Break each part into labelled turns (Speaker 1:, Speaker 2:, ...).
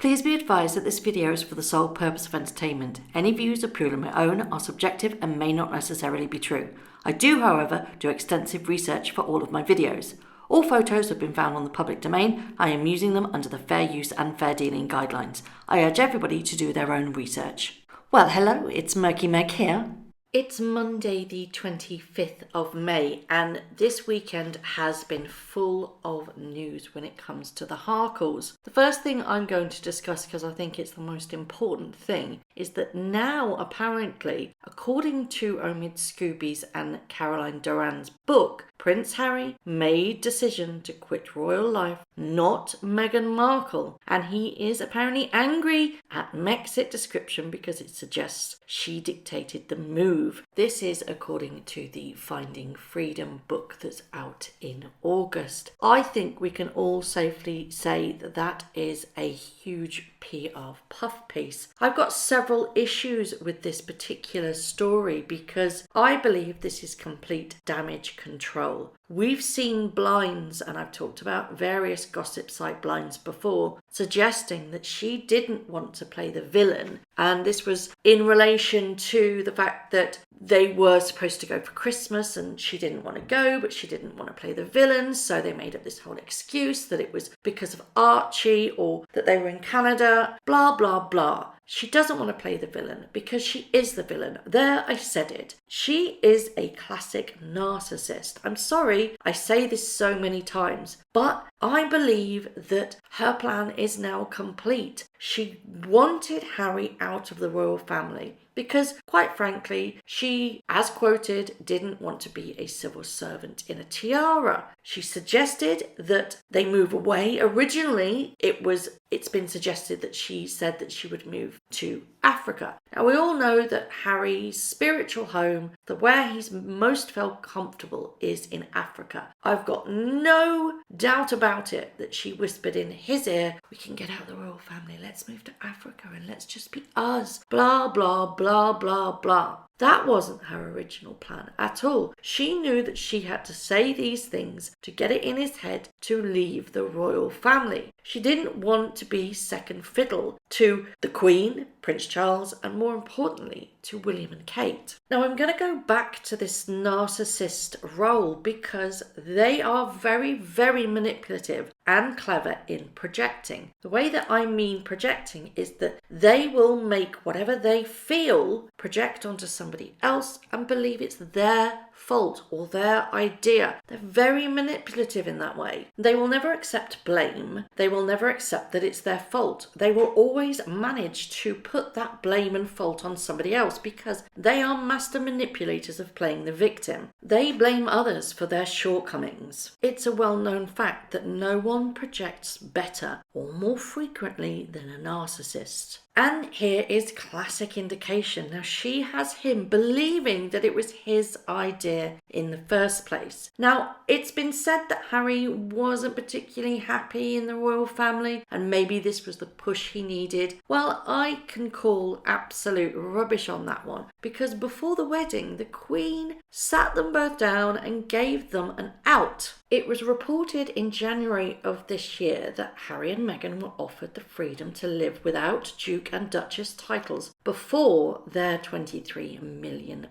Speaker 1: Please be advised that this video is for the sole purpose of entertainment. Any views are purely my own, are subjective and may not necessarily be true. I do, however, do extensive research for all of my videos. All photos have been found on the public domain. I am using them under the fair use and fair dealing guidelines. I urge everybody to do their own research. Well, hello, it's Murky Meg here. It's Monday the 25th of May and this weekend has been full of news when it comes to the Harkles. The first thing I'm going to discuss, because I think it's the most important thing, is that now apparently, according to Omid Scooby's and Caroline Duran's book, Prince Harry made decision to quit royal life, not Meghan Markle, and he is apparently angry at Megxit description because it suggests she dictated the move. This is according to the Finding Freedom book that's out in August. I think we can all safely say that that is a huge PR puff piece. I've got several issues with this particular story because I believe this is complete damage control. We've seen blinds, and I've talked about various gossip site blinds before, suggesting that she didn't want to play the villain. And this was in relation to the fact that they were supposed to go for Christmas and she didn't want to go, but she didn't want to play the villain. So they made up this whole excuse that it was because of Archie or that they were in Canada, blah, blah, blah. She doesn't want to play the villain because she is the villain. There, I said it. She is a classic narcissist. I'm sorry I say this so many times, but I believe that her plan is now complete. She wanted Harry out of the royal family because, quite frankly, she, as quoted, didn't want to be a civil servant in a tiara. She suggested that they move away. Originally, it's been suggested that she said that she would move to Africa. Now, we all know that Harry's spiritual home, where he's most felt comfortable, is in Africa. I've got no doubt about it that she whispered in his ear, "We can get out of the royal family, let's move to Africa and let's just be us, blah, blah, blah, blah, blah." That wasn't her original plan at all. She knew that she had to say these things to get it in his head to leave the royal family. She didn't want to be second fiddle to the Queen, Prince Charles, and more importantly, to William and Kate. Now, I'm going to go back to this narcissist role because they are very, very manipulative and clever in projecting. The way that I mean projecting is that they will make whatever they feel project onto somebody else and believe it's their fault or their idea. They're very manipulative in that way. They will never accept blame. They will never accept that it's their fault. They will always manage to put that blame and fault on somebody else because they are master manipulators of playing the victim. They blame others for their shortcomings. It's a well-known fact that no one projects better or more frequently than a narcissist. And here is classic indication. Now, she has him believing that it was his idea in the first place. Now, it's been said that Harry wasn't particularly happy in the royal family and maybe this was the push he needed. Well, I can call absolute rubbish on that one because before the wedding, the Queen sat them both down and gave them an out. It was reported in January of this year that Harry and Meghan were offered the freedom to live without Duke and Duchess titles before their £23 million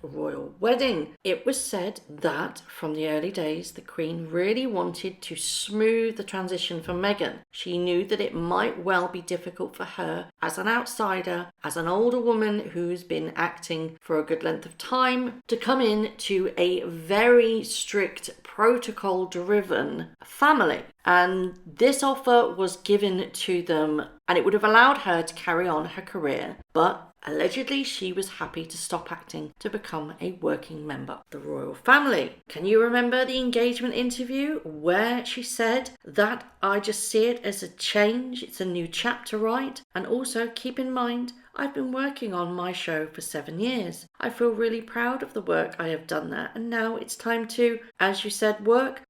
Speaker 1: royal wedding. It was said that from the early days, the Queen really wanted to smooth the transition for Meghan. She knew that it might well be difficult for her as an outsider, as an older woman who's been acting for a good length of time, to come in to a very strict protocol-driven family. And this offer was given to them and it would have allowed her to carry on her career, but allegedly she was happy to stop acting to become a working member of the royal family. Can you remember the engagement interview where she said that I just see it as a change, it's a new chapter, right? And also keep in mind, I've been working on my show for 7 years. I feel really proud of the work I have done there. And now it's time to, as you said, work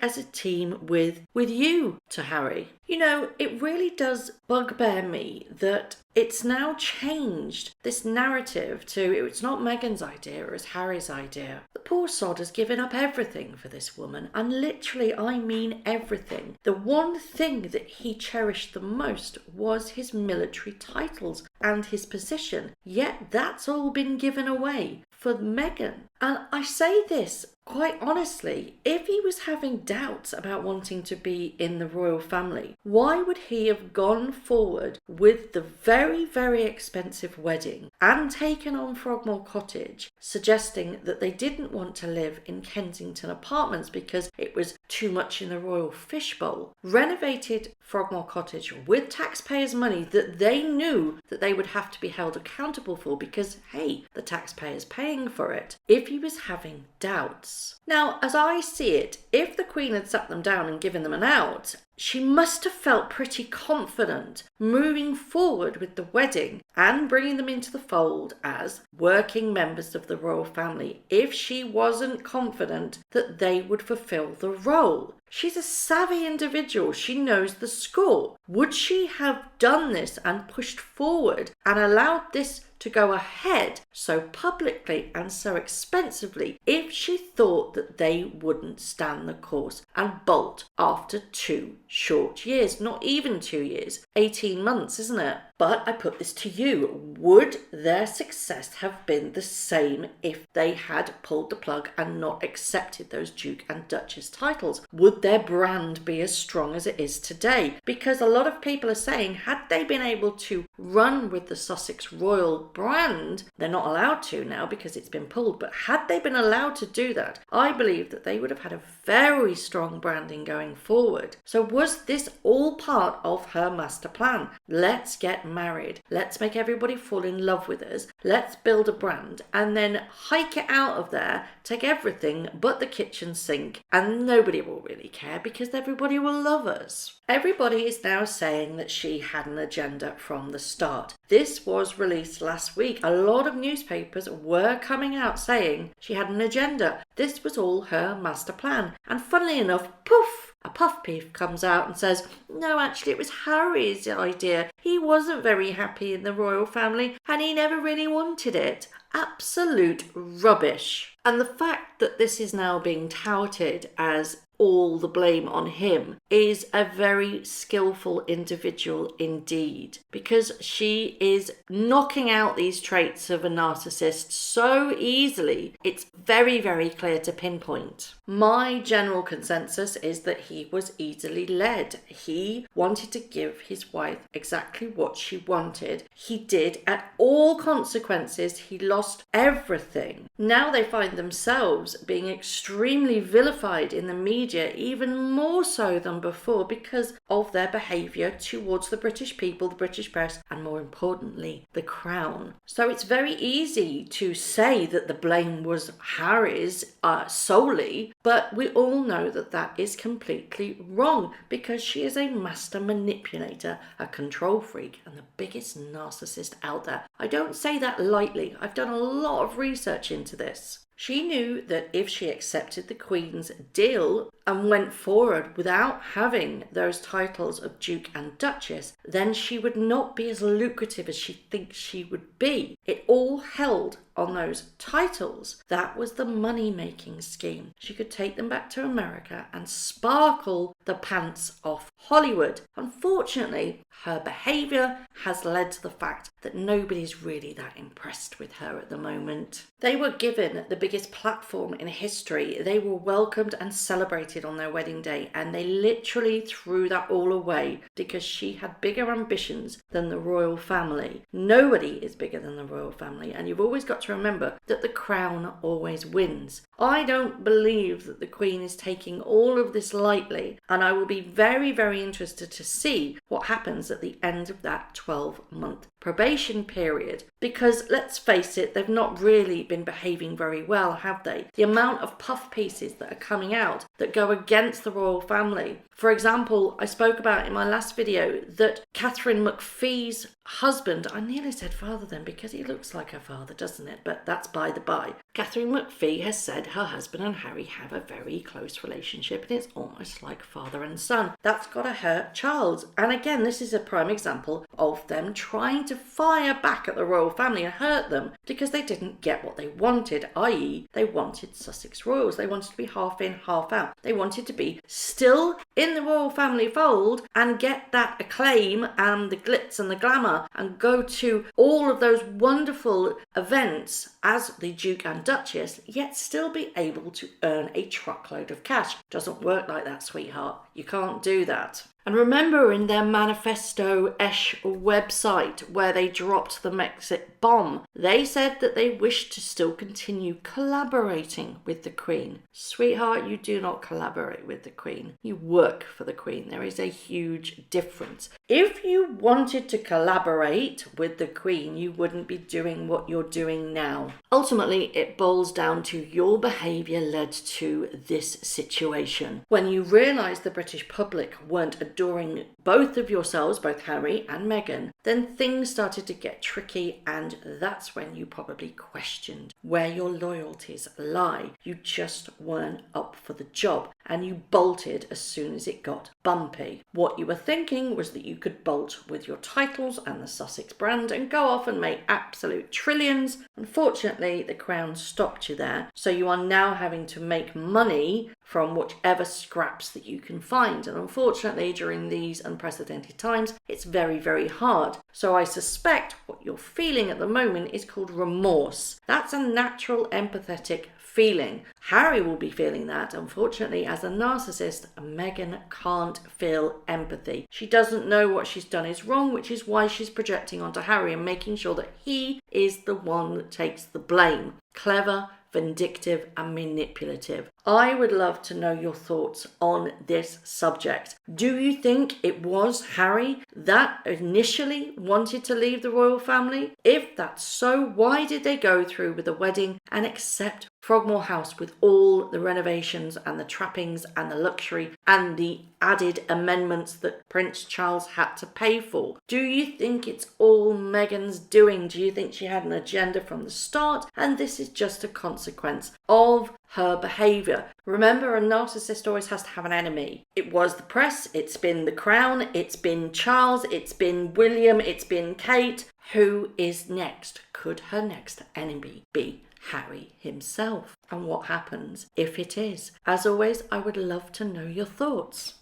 Speaker 1: as a team with you, to Harry. You know, it really does bugbear me that it's now changed changed this narrative to it's not Meghan's idea, it's Harry's idea. The poor sod has given up everything for this woman, and literally I mean everything. The one thing that he cherished the most was his military titles and his position, yet that's all been given away for Meghan. And I say this quite honestly, if he was having doubts about wanting to be in the royal family, why would he have gone forward with the very, very expensive wedding and taken on Frogmore Cottage, suggesting that they didn't want to live in Kensington Apartments because it was too much in the royal fishbowl, renovated Frogmore Cottage with taxpayers' money that they knew that they would have to be held accountable for because, hey, the taxpayers paying for it, if he was having doubts. Now, as I see it, if the Queen had sat them down and given them an out, she must have felt pretty confident moving forward with the wedding and bringing them into the fold as working members of the royal family if she wasn't confident that they would fulfill the role. She's a savvy individual. She knows the score. Would she have done this and pushed forward and allowed this to go ahead so publicly and so expensively if she thought that they wouldn't stand the course and bolt after 2 short years? Not even 2 years, 18 months, isn't it? But I put this to you. Would their success have been the same if they had pulled the plug and not accepted those Duke and Duchess titles? Would their brand be as strong as it is today? Because a lot of people are saying, had they been able to run with the Sussex royal brand, they're not allowed to now because it's been pulled, but had they been allowed to do that, I believe that they would have had a very strong branding going forward. So was this all part of her master plan? Let's get married. Let's make everybody fall in love with us. Let's build a brand and then hike it out of there, take everything but the kitchen sink, and nobody will really care because everybody will love us. Everybody is now saying that she had an agenda from the start. This was released last week. A lot of newspapers were coming out saying she had an agenda. This was all her master plan. And funnily enough, poof, a puff piece comes out and says, no, actually it was Harry's idea. He wasn't very happy in the royal family and he never really wanted it. Absolute rubbish. And the fact that this is now being touted as all the blame on him is a very skillful individual indeed, because she is knocking out these traits of a narcissist so easily. It's very, very clear to pinpoint. My general consensus is that he was easily led. He wanted to give his wife exactly what she wanted. He did at all consequences. He lost everything. Now they find themselves being extremely vilified in the media, even more so than before because of their behaviour towards the British people, the British press, and more importantly, the Crown. So it's very easy to say that the blame was Harry's solely, but we all know that that is completely wrong because she is a master manipulator, a control freak, and the biggest narcissist out there. I don't say that lightly. I've done a lot of research into this. She knew that if she accepted the Queen's deal and went forward without having those titles of Duke and Duchess, then she would not be as lucrative as she thinks she would be. It all held on those titles. That was the money-making scheme. She could take them back to America and sparkle the pants off Hollywood. Unfortunately, her behaviour has led to the fact that nobody's really that impressed with her at the moment. They were given the biggest platform in history. They were welcomed and celebrated on their wedding day, and they literally threw that all away because she had bigger ambitions than the royal family. Nobody is bigger than the royal family, and you've always got to remember that the Crown always wins. I don't believe that the Queen is taking all of this lightly, and I will be very, very interested to see what happens at the end of that 12-month probation period, because let's face it, they've not really been behaving very well, have they? The amount of puff pieces that are coming out that go against the royal family. For example, I spoke about in my last video that Catherine McPhee's husband, I nearly said father then because he looks like her father, doesn't it? But that's by the by. Catherine McPhee has said her husband and Harry have a very close relationship, and it's almost like father and son. That's gotta hurt Charles. And again, this is a prime example of them trying to fire back at the royal family and hurt them because they didn't get what they wanted, i.e. they wanted Sussex royals. They wanted to be half in, half out. They wanted to be still in the royal family fold and get that acclaim and the glitz and the glamour and go to all of those wonderful events as the Duke and Duchess, yet still be able to earn a truckload of cash. Doesn't work like that, sweetheart. You can't do that. And remember, in their manifesto-ish website where they dropped the Brexit bomb, they said that they wished to still continue collaborating with the Queen. Sweetheart, you do not collaborate with the Queen. You work for the Queen. There is a huge difference. If you wanted to collaborate with the Queen, you wouldn't be doing what you're doing now. Ultimately, it boils down to your behaviour led to this situation. When you realise the British public weren't adoring both of yourselves, both Harry and Meghan, then things started to get tricky, and that's when you probably questioned where your loyalties lie. You just weren't up for the job and you bolted as soon as it got bumpy. What you were thinking was that you could bolt with your titles and the Sussex brand and go off and make absolute trillions. Unfortunately, the Crown stopped you there, so you are now having to make money from whichever scraps that you can find. And unfortunately, during these unprecedented times, it's very, very hard. So I suspect what you're feeling at the moment is called remorse. That's a natural, empathetic feeling. Harry will be feeling that. Unfortunately, as a narcissist, Meghan can't feel empathy. She doesn't know what she's done is wrong, which is why she's projecting onto Harry and making sure that he is the one that takes the blame. Clever, vindictive and manipulative. I would love to know your thoughts on this subject. Do you think it was Harry that initially wanted to leave the royal family? If that's so, why did they go through with the wedding and accept Frogmore House with all the renovations and the trappings and the luxury and the added amendments that Prince Charles had to pay for? Do you think it's all Meghan's doing? Do you think she had an agenda from the start and this is just a consequence of her behaviour? Remember, a narcissist always has to have an enemy. It was the press, it's been the Crown, it's been Charles, it's been William, it's been Kate. Who is next? Could her next enemy be Harry himself? And what happens if it is? As always, I would love to know your thoughts.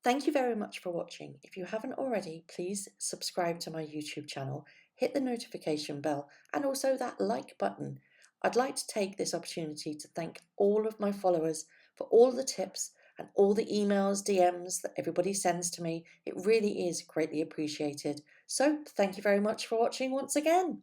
Speaker 1: Thank you very much for watching. If you haven't already, please subscribe to my YouTube channel, hit the notification bell and also that like button. I'd like to take this opportunity to thank all of my followers for all the tips and all the emails, DMs that everybody sends to me. It really is greatly appreciated. So thank you very much for watching once again.